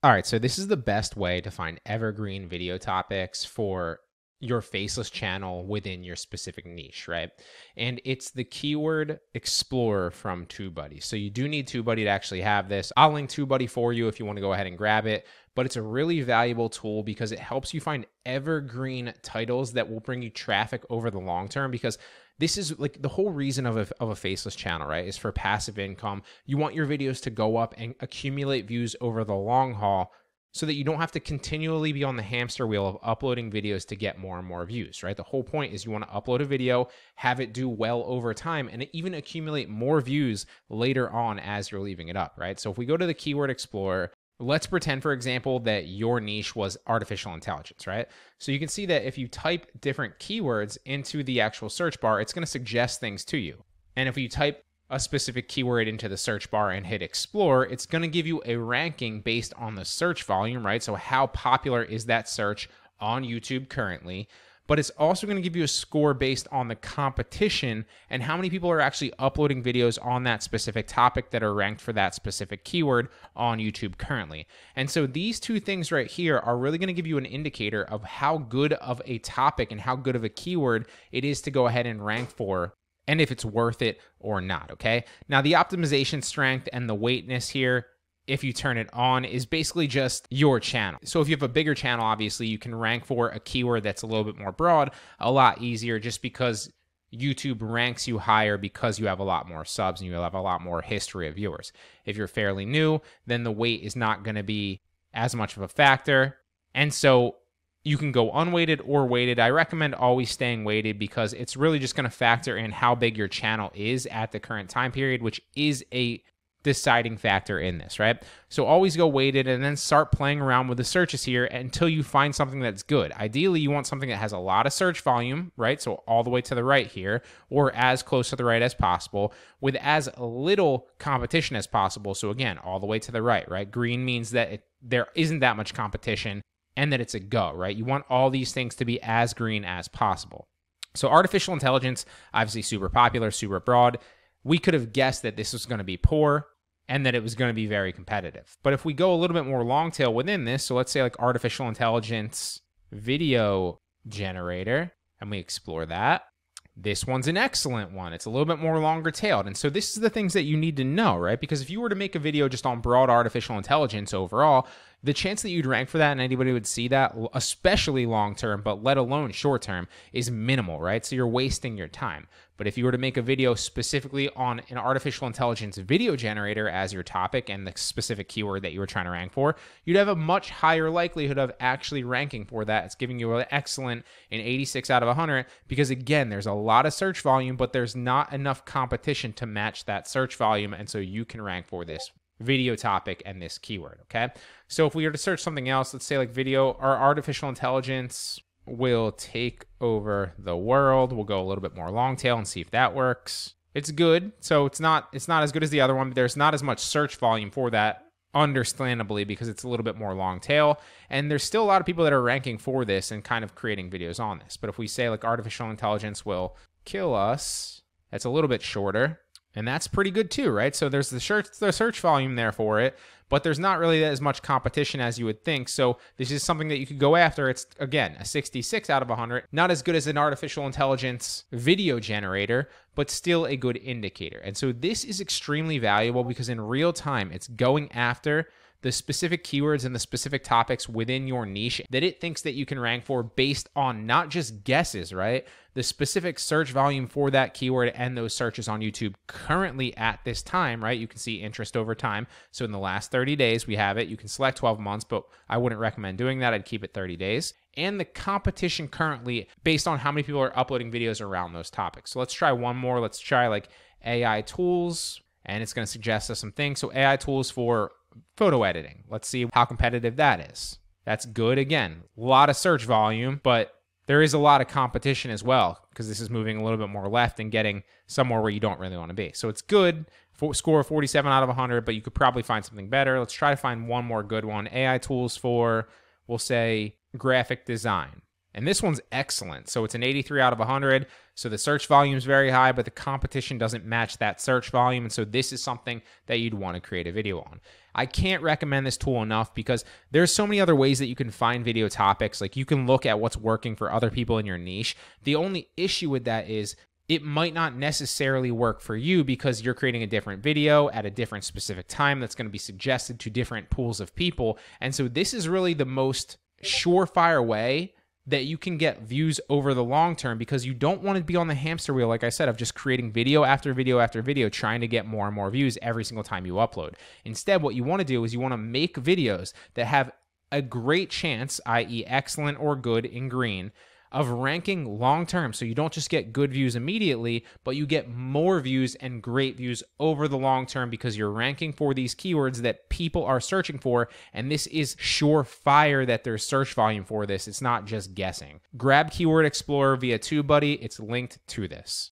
All right, so this is the best way to find evergreen video topics for your Faceless channel within your specific niche, right? And it's the Keyword Explorer from TubeBuddy. So you do need TubeBuddy to actually have this. I'll link TubeBuddy for you if you want to go ahead and grab it, but it's a really valuable tool because it helps you find evergreen titles that will bring you traffic over the long term, because this is like the whole reason of a Faceless channel, right? Is for passive income. You want your videos to go up and accumulate views over the long haul so that you don't have to continually be on the hamster wheel of uploading videos to get more and more views, right? The whole point is you want to upload a video, have it do well over time, and even accumulate more views later on as you're leaving it up, right? So if we go to the Keyword Explorer, let's pretend, for example, that your niche was artificial intelligence, right? So you can see that if you type different keywords into the actual search bar, it's going to suggest things to you. And if you type a specific keyword into the search bar and hit explore, it's going to give you a ranking based on the search volume, right? So how popular is that search on YouTube currently? But it's also going to give you a score based on the competition and how many people are actually uploading videos on that specific topic that are ranked for that specific keyword on YouTube currently. And so these two things right here are really going to give you an indicator of how good of a topic and how good of a keyword it is to go ahead and rank for, and if it's worth it or not, okay? Now, the optimization strength and the weightness here, if you turn it on, is basically just your channel. So if you have a bigger channel, obviously, you can rank for a keyword that's a little bit more broad, a lot easier, just because YouTube ranks you higher because you have a lot more subs and you have a lot more history of viewers. If you're fairly new, then the weight is not going to be as much of a factor. And so you can go unweighted or weighted. I recommend always staying weighted because it's really just going to factor in how big your channel is at the current time period, which is a deciding factor in this, right? So always go weighted and then start playing around with the searches here until you find something that's good. Ideally, you want something that has a lot of search volume, right? So all the way to the right here, or as close to the right as possible, with as little competition as possible. So again, all the way to the right, right? Green means that there isn't that much competition and that it's a go, right? You want all these things to be as green as possible. So artificial intelligence, obviously super popular, super broad. We could have guessed that this was going to be poor and that it was going to be very competitive. But if we go a little bit more long tail within this, so let's say like artificial intelligence video generator, and we explore that, this one's an excellent one. It's a little bit more longer tailed. And so this is the things that you need to know, right? Because if you were to make a video just on broad artificial intelligence overall, the chance that you'd rank for that and anybody would see that, especially long term, but let alone short term, is minimal, right? So you're wasting your time. But if you were to make a video specifically on an artificial intelligence video generator as your topic and the specific keyword that you were trying to rank for, you'd have a much higher likelihood of actually ranking for that. It's giving you an excellent in 86 out of 100 because, again, there's a lot of search volume, but there's not enough competition to match that search volume, and so you can rank for this video topic and this keyword, okay? So if we were to search something else, let's say like video or artificial intelligence will take over the world. We'll go a little bit more long tail and see if that works. It's good. So it's not as good as the other one, but there's not as much search volume for that, understandably, because it's a little bit more long tail. And there's still a lot of people that are ranking for this and kind of creating videos on this. But if we say like artificial intelligence will kill us, that's a little bit shorter. And that's pretty good too, right? So there's the search volume there for it, but there's not really as much competition as you would think. So this is something that you could go after. It's, again, a 66 out of 100. Not as good as an artificial intelligence video generator, but still a good indicator. And so this is extremely valuable because in real time, it's going after the specific keywords and the specific topics within your niche that it thinks that you can rank for based on not just guesses, right? The specific search volume for that keyword and those searches on YouTube currently at this time, right? You can see interest over time. So in the last 30 days, we have it. You can select 12 months, but I wouldn't recommend doing that. I'd keep it 30 days. And the competition currently based on how many people are uploading videos around those topics. So let's try one more. Let's try like AI tools, and it's going to suggest us some things. So AI tools for photo editing. Let's see how competitive that is. That's good. Again, a lot of search volume, but there is a lot of competition as well because this is moving a little bit more left and getting somewhere where you don't really want to be. So it's good. Score 47 out of 100, but you could probably find something better. Let's try to find one more good one. AI tools for, we'll say, graphic design. And this one's excellent. So it's an 83 out of 100. So the search volume is very high, but the competition doesn't match that search volume. And so this is something that you'd want to create a video on. I can't recommend this tool enough because there's so many other ways that you can find video topics. Like you can look at what's working for other people in your niche. The only issue with that is it might not necessarily work for you because you're creating a different video at a different specific time that's going to be suggested to different pools of people. And so this is really the most surefire way that you can get views over the long term, because you don't want to be on the hamster wheel, like I said, of just creating video after video after video, trying to get more and more views every single time you upload. Instead, what you want to do is you want to make videos that have a great chance, i.e. excellent or good in green, of ranking long term. So you don't just get good views immediately, but you get more views and great views over the long term because you're ranking for these keywords that people are searching for. And this is surefire that there's search volume for this. It's not just guessing. Grab Keyword Explorer via TubeBuddy. It's linked to this.